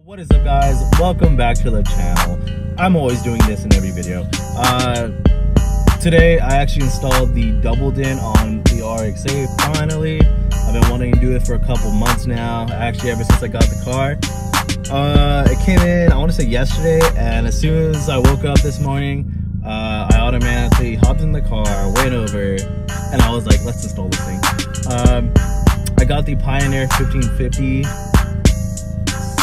What is up, guys? Welcome back to the channel. I'm always doing this in every video. Today I actually installed the double din on the RX8 finally. I've been wanting to do it for a couple months now, actually ever since I got the car. It came in, I want to say yesterday, and as soon as I woke up this morning, I automatically hopped in the car, went over, and I was like, let's install this thing. I got the Pioneer 1550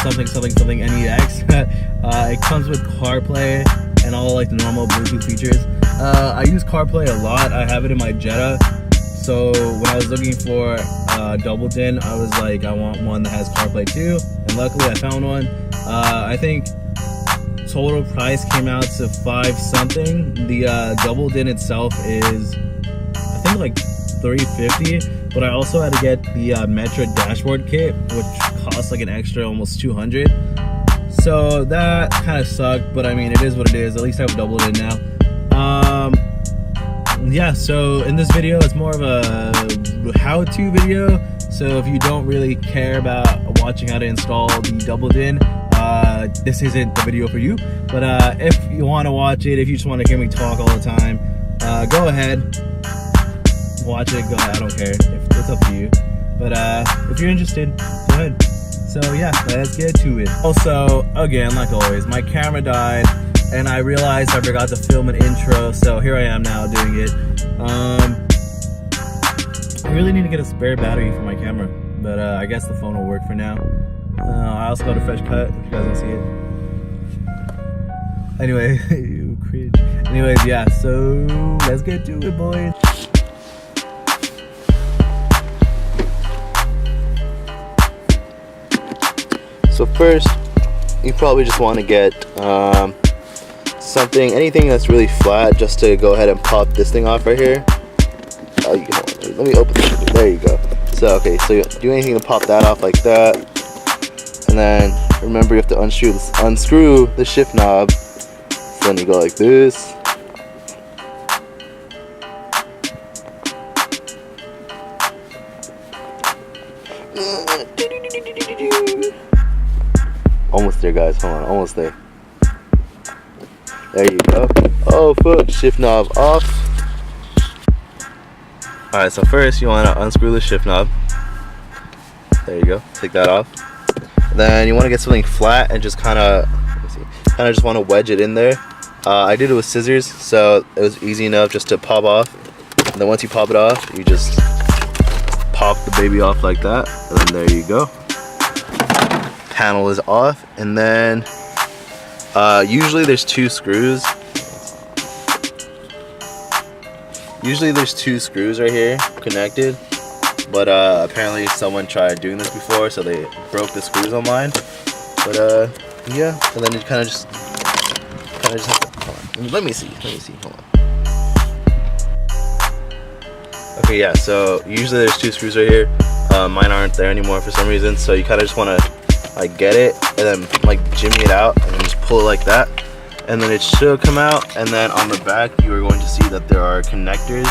something NEX. It comes with CarPlay and all like the normal Bluetooth features. I use CarPlay a lot. I have it in my Jetta. So when I was looking for double din, I was like, I want one that has CarPlay too. And luckily I found one. I think total price came out to $5 something. The double din itself is, I think, like $350. But I also had to get the Metra dashboard kit, which costs like an extra almost $200. So that kind of sucked, but I mean, it is what it is. At least I have a double din now. Yeah, so in this video, it's more of a how-to video. So if you don't really care about watching how to install the double din, this isn't the video for you. But if you want to watch it, if you just want to hear me talk all the time, go ahead. Watch it, go ahead, I don't care, it's up to you. But if you're interested, go ahead. So yeah, let's get to it. Also, again, like always, my camera died and I realized I forgot to film an intro, so here I am now doing it. I really need to get a spare battery for my camera, but I guess the phone will work for now. I also got a fresh cut, if you guys don't see it. Anyway, you cringe. Anyways, yeah, so let's get to it, boys. So first, you probably just want to get anything that's really flat, just to go ahead and pop this thing off right here. Let me open this. There you go. So okay, so you do anything to pop that off like that, and then remember you have to unscrew the shift knob. So then you go like this. Almost there, guys. Hold on, almost there. There you go. Oh, fuck. Shift knob off. Alright, so first you want to unscrew the shift knob. There you go. Take that off. Then you want to get something flat and just kind of just want to wedge it in there. I did it with scissors, so it was easy enough just to pop off. And then once you pop it off, you just pop the baby off like that. And then there you go. Panel is off, and then usually there's two screws. Right here connected, but apparently someone tried doing this before, so they broke the screws on mine. But yeah, and then you kind of just have to, hold on. Let me see, hold on. Okay, yeah, so usually there's two screws right here. Mine aren't there anymore for some reason, so you kind of just want to like get it and then like jimmy it out and then just pull it like that, and then it should come out. And then on the back you are going to see that there are connectors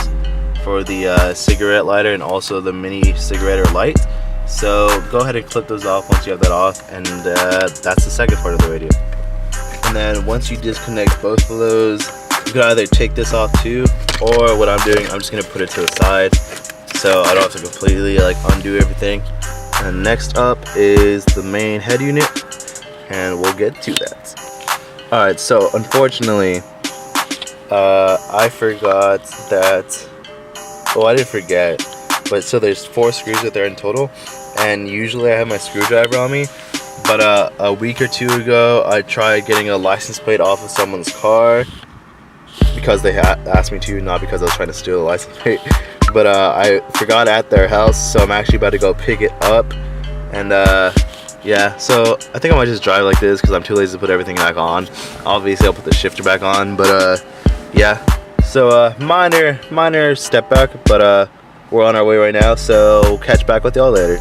for the cigarette lighter and also the mini cigarette or light. So go ahead and clip those off once you have that off, and that's the second part of the video. And then once you disconnect both of those, you can either take this off too, or what I'm doing, I'm just going to put it to the side so I don't have to completely like undo everything. And next up is the main head unit, and we'll get to that. Alright, so unfortunately, I forgot that, well, I didn't forget, but so there's 4 screws that there in total, and usually I have my screwdriver on me, but a week or two ago, I tried getting a license plate off of someone's car, because they asked me to, not because I was trying to steal the license plate. But I forgot at their house, so I'm actually about to go pick it up. And yeah, so I think I might just drive like this because I'm too lazy to put everything back on. Obviously I'll put the shifter back on, but yeah. So minor step back, but we're on our way right now, so we'll catch back with y'all later.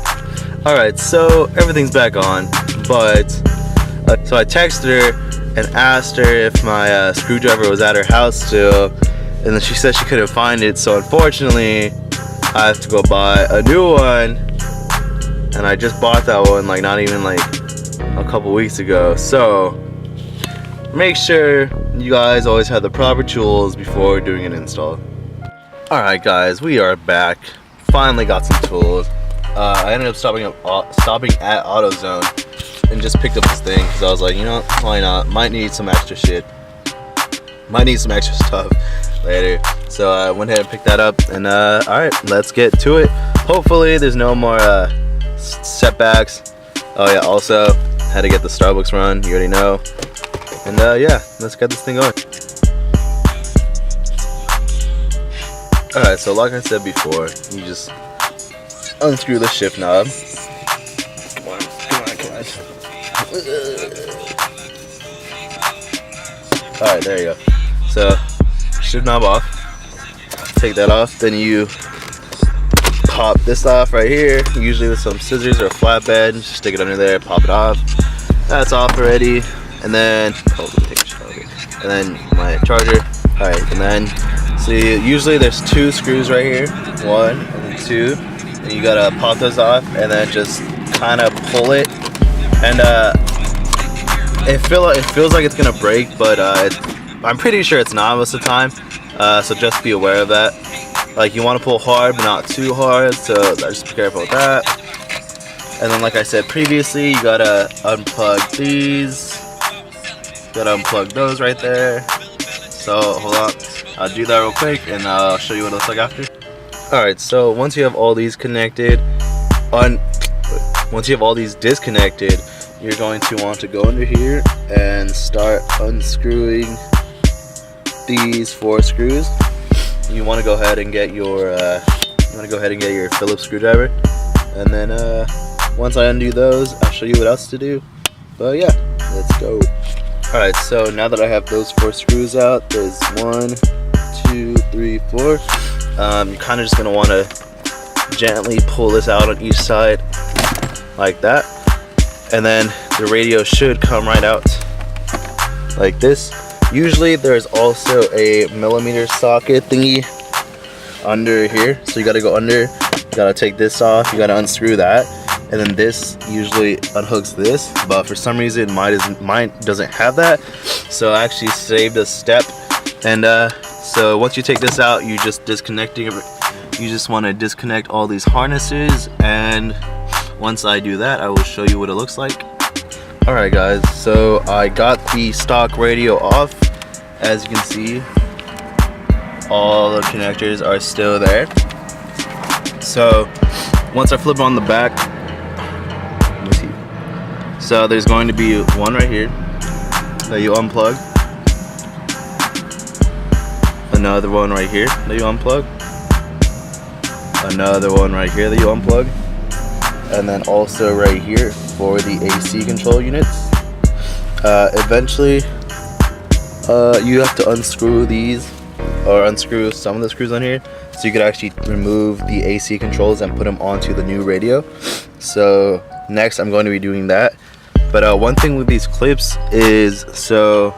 Alright, so everything's back on, but so I texted her and asked her if my screwdriver was at her house still. And then she said she couldn't find it, so unfortunately I have to go buy a new one. And I just bought that one like not even like a couple weeks ago. So make sure you guys always have the proper tools before doing an install. Alright guys, we are back. Finally got some tools. I ended up stopping at AutoZone and just picked up this thing because I was like, you know, why not? Might need some extra shit. Might need some extra stuff later. So I went ahead and picked that up, and alright, let's get to it. Hopefully there's no more setbacks. Oh yeah, also had to get the Starbucks run, you already know. And yeah, let's get this thing going. Alright, so like I said before, you just unscrew the shift knob. Come on, alright, there you go. So, shift knob off. Take that off, then you pop this off right here, usually with some scissors or a flatbed. Just stick it under there, pop it off. That's off already. And then, oh, let me take a charger. And then my charger. Alright, and then, see, usually there's two screws right here, one and then two, and you gotta pop those off and then just kind of pull it, and it feels like it's gonna break, but I'm pretty sure it's not most of the time, so just be aware of that. Like, you want to pull hard but not too hard, so just be careful with that. And then, like I said previously, you gotta unplug these, gotta unplug those right there. So hold on, I'll do that real quick and I'll show you what it looks like after. Alright, so once you have all these connected, once you have all these disconnected, you're going to want to go under here and start unscrewing these 4 screws. You want to go ahead and get your Phillips screwdriver, and then once I undo those, I'll show you what else to do. But yeah, let's go. Alright, so now that I have those 4 screws out, there's 1, 2, 3, 4. You're kind of just going to want to gently pull this out on each side like that. And then the radio should come right out like this. Usually there's also a millimeter socket thingy under here. So you got to go under, you got to take this off, you got to unscrew that. And then this usually unhooks this, but for some reason mine doesn't have that, so I actually saved a step. And so once you take this out, you just want to disconnect all these harnesses, and once I do that, I will show you what it looks like. Alright guys, so I got the stock radio off. As you can see, all the connectors are still there. So once I flip on the back, so there's going to be one right here that you unplug, another one right here that you unplug, another one right here that you unplug, and then also right here for the AC control units. Eventually you have to unscrew these, or unscrew some of the screws on here, so you could actually remove the AC controls and put them onto the new radio. So next I'm going to be doing that. But one thing with these clips is, so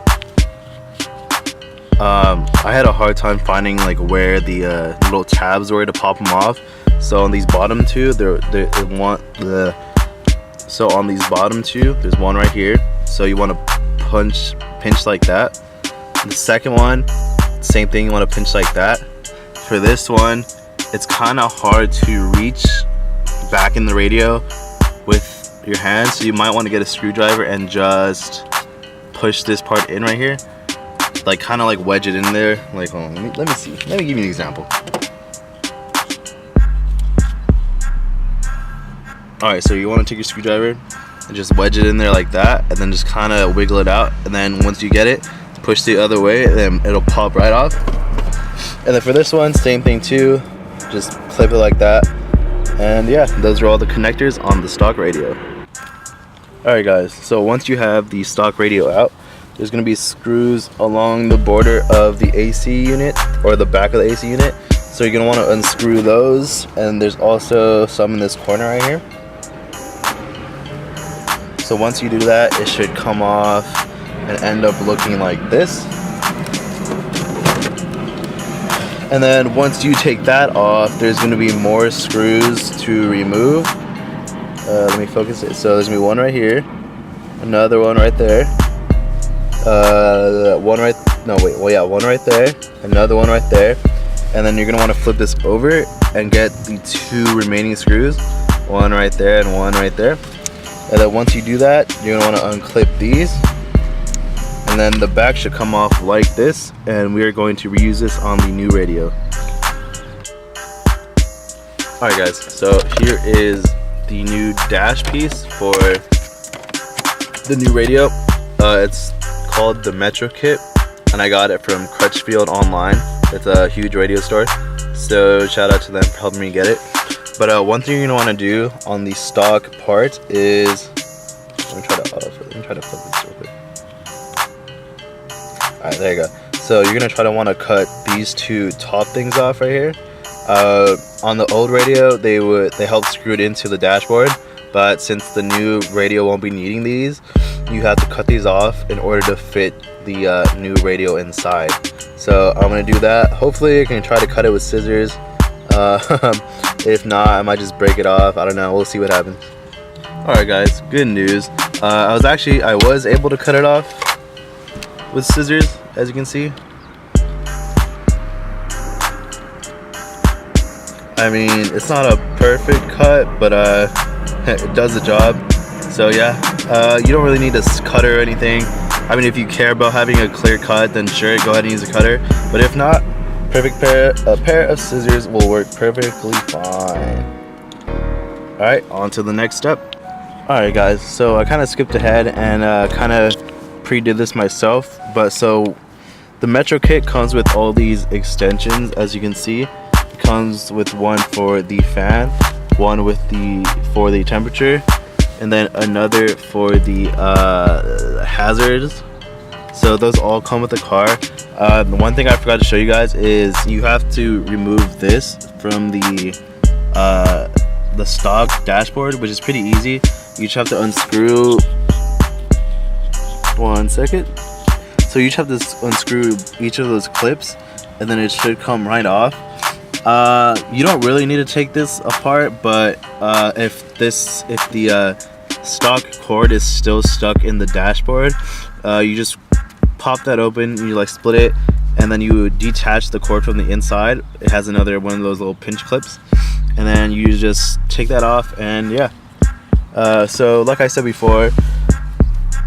I had a hard time finding like where the little tabs were to pop them off. So on these bottom two, so on these bottom two, there's one right here. So you want to pinch like that. The second one, same thing, you want to pinch like that. For this one, it's kind of hard to reach back in the radio with your hands, so you might want to get a screwdriver and just push this part in right here, like kind of like wedge it in there. Like, hold on, let me see, let me give you an example. Alright, so you want to take your screwdriver and just wedge it in there like that, and then just kind of wiggle it out, and then once you get it, push the other way, and then it'll pop right off. And then for this one, same thing too, just clip it like that. And yeah, those are all the connectors on the stock radio. Alright guys, so once you have the stock radio out, there's going to be screws along the border of the AC unit, or the back of the AC unit. So you're going to want to unscrew those, and there's also some in this corner right here. So once you do that, it should come off and end up looking like this. And then once you take that off, there's going to be more screws to remove. Let me focus it. So there's going to be one right here, another one right there, one right there, another one right there, and then you're gonna want to flip this over and get the 2 remaining screws, one right there and one right there. And then once you do that, you're gonna want to unclip these, and then the back should come off like this, and we are going to reuse this on the new radio. Alright guys, so here is the new dash piece for the new radio. It's called the Metra kit, and I got it from Crutchfield Online. It's a huge radio store, so shout out to them for helping me get it. But one thing you're gonna want to do on the stock part is, let me try to flip this real quick. All right, there you go. So you're gonna try to want to cut these 2 top things off right here. On the old radio, they helped screw it into the dashboard, but since the new radio won't be needing these, you have to cut these off in order to fit the new radio inside. So I'm gonna do that. Hopefully I can try to cut it with scissors. If not, I might just break it off. I don't know, we'll see what happens. Alright guys, good news. I was able to cut it off with scissors, as you can see. I mean, it's not a perfect cut, but it does the job. So yeah, you don't really need a cutter or anything. I mean, if you care about having a clear cut, then sure, go ahead and use a cutter. But if not, a pair of scissors will work perfectly fine. Alright, on to the next step. Alright guys, so I kind of skipped ahead and kind of pre-did this myself. But so the Metra kit comes with all these extensions, as you can see. It comes with one for the fan, one for the temperature, and then another for the hazards. So those all come with the car. The one thing I forgot to show you guys is you have to remove this from the stock dashboard, which is pretty easy. You just have to unscrew. One second. So you just have to unscrew each of those clips, and then it should come right off. You don't really need to take this apart, but if the stock cord is still stuck in the dashboard, you just pop that open, you like split it, and then you detach the cord from the inside. It has another one of those little pinch clips, and then you just take that off, and yeah. So like I said before,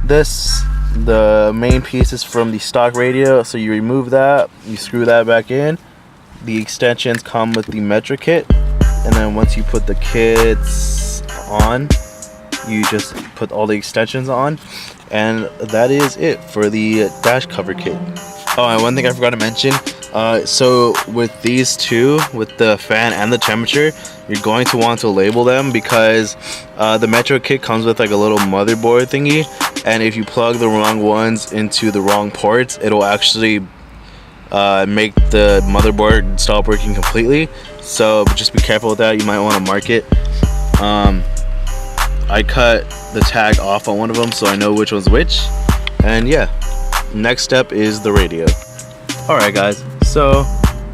the main piece is from the stock radio, so you remove that, you screw that back in. The extensions come with the Metra kit, and then once you put the kits on, you just put all the extensions on, and that is it for the dash cover kit. Oh, and one thing I forgot to mention, so with these two, with the fan and the temperature, you're going to want to label them, because the Metra kit comes with like a little motherboard thingy, and if you plug the wrong ones into the wrong ports, it'll actually make the motherboard stop working completely. So just be careful with that. You might want to mark it. I cut the tag off on one of them so I know which one's which. And yeah, next step is the radio. Alright guys, so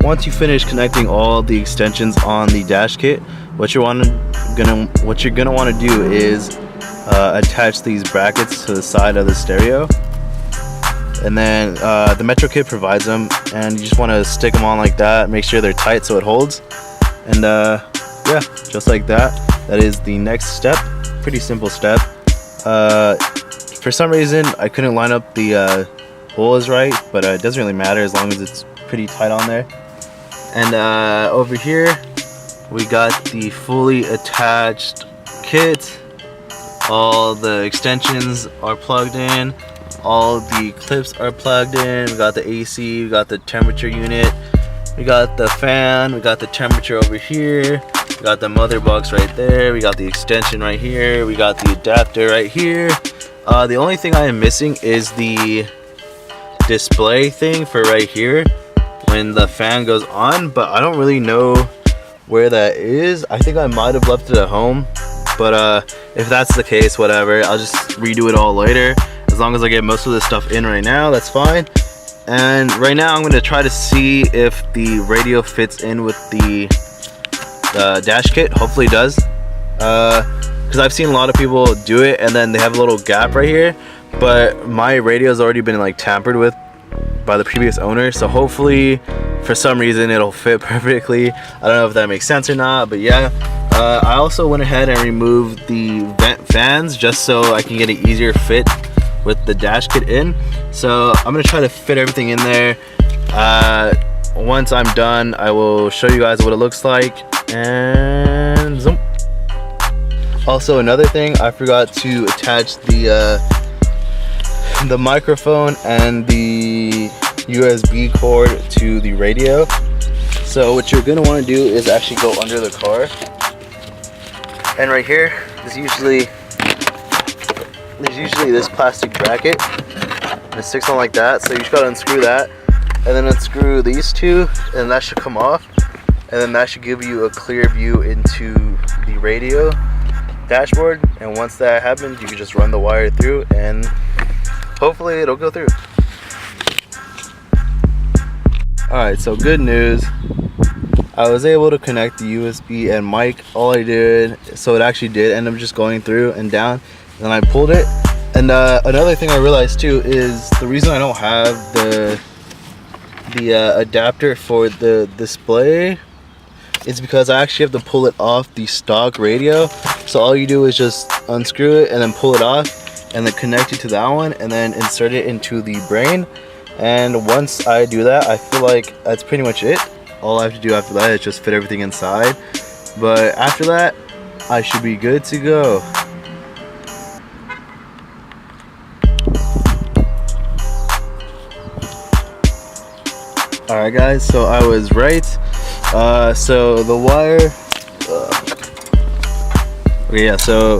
once you finish connecting all the extensions on the dash kit, what you're gonna want to do is attach these brackets to the side of the stereo. And then the Metra kit provides them, and you just want to stick them on like that, make sure they're tight so it holds. And yeah, just like that. That is the next step. Pretty simple step. For some reason I couldn't line up the holes right, but it doesn't really matter as long as it's pretty tight on there. And over here we got the fully attached kit. All the extensions are plugged in, all the clips are plugged in. We got the AC, we got the temperature unit, we got the fan, we got the temperature over here, we got the mother box right there, we got the extension right here, we got the adapter right here. The only thing I am missing is the display thing for right here when the fan goes on, but I don't really know where that is. I think I might have left it at home, but if that's the case, whatever, I'll just redo it all later. As long as I get most of this stuff in right now, that's fine. And right now I'm going to try to see if the radio fits in with the dash kit. Hopefully it does. because I've seen a lot of people do it and then they have a little gap right here, but my radio has already been like tampered with by the previous owner, so hopefully for some reason it'll fit perfectly. I don't know if that makes sense or not, but yeah. I also went ahead and removed the vent fans just so I can get an easier fit with the dash kit in. So I'm gonna try to fit everything in there. Once I'm done, I will show you guys what it looks like, and zoom. Also, another thing, I forgot to attach the microphone and the USB cord to the radio. So what you're gonna want to do is actually go under the car, and right here there's usually this plastic bracket. It sticks on like that, so you just gotta unscrew that, and then unscrew these two, and that should come off, and then that should give you a clear view into the radio dashboard. And once that happens, you can just run the wire through and hopefully it'll go through. Alright, so good news, I was able to connect the USB and mic. All I did, so it actually did end up just going through and down, and I pulled it. And another thing I realized too is the reason I don't have the adapter for the display is because I actually have to pull it off the stock radio. So all you do is just unscrew it and then pull it off, and then connect it to that one, and then insert it into the brain. And once I do that, I feel like that's pretty much it. All I have to do after that is just fit everything inside. But after that, I should be good to go. Alright guys, so I was right. So the wire, okay, yeah, so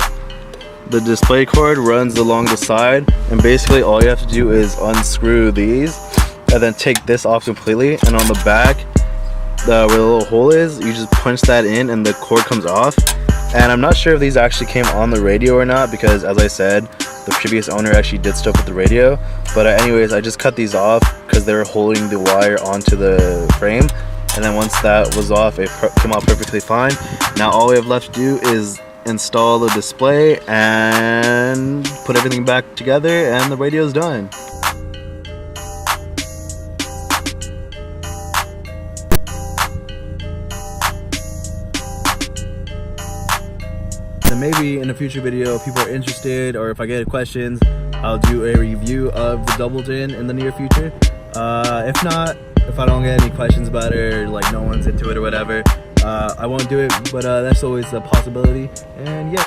the display cord runs along the side, and basically all you have to do is unscrew these and then take this off completely, and on the back where the little hole is, you just punch that in and the cord comes off. And I'm not sure if these actually came on the radio or not, because as I said, the previous owner actually did stuff with the radio. But anyways, I just cut these off because they were holding the wire onto the frame, and then once that was off, it came out perfectly fine. Now all we have left to do is install the display and put everything back together, and the radio's done. Then maybe in a future video, if people are interested, or if I get questions, I'll do a review of the Doubleton in the near future. If not, if I don't get any questions about it, or like no one's into it or whatever, I won't do it, but that's always a possibility. And yeah.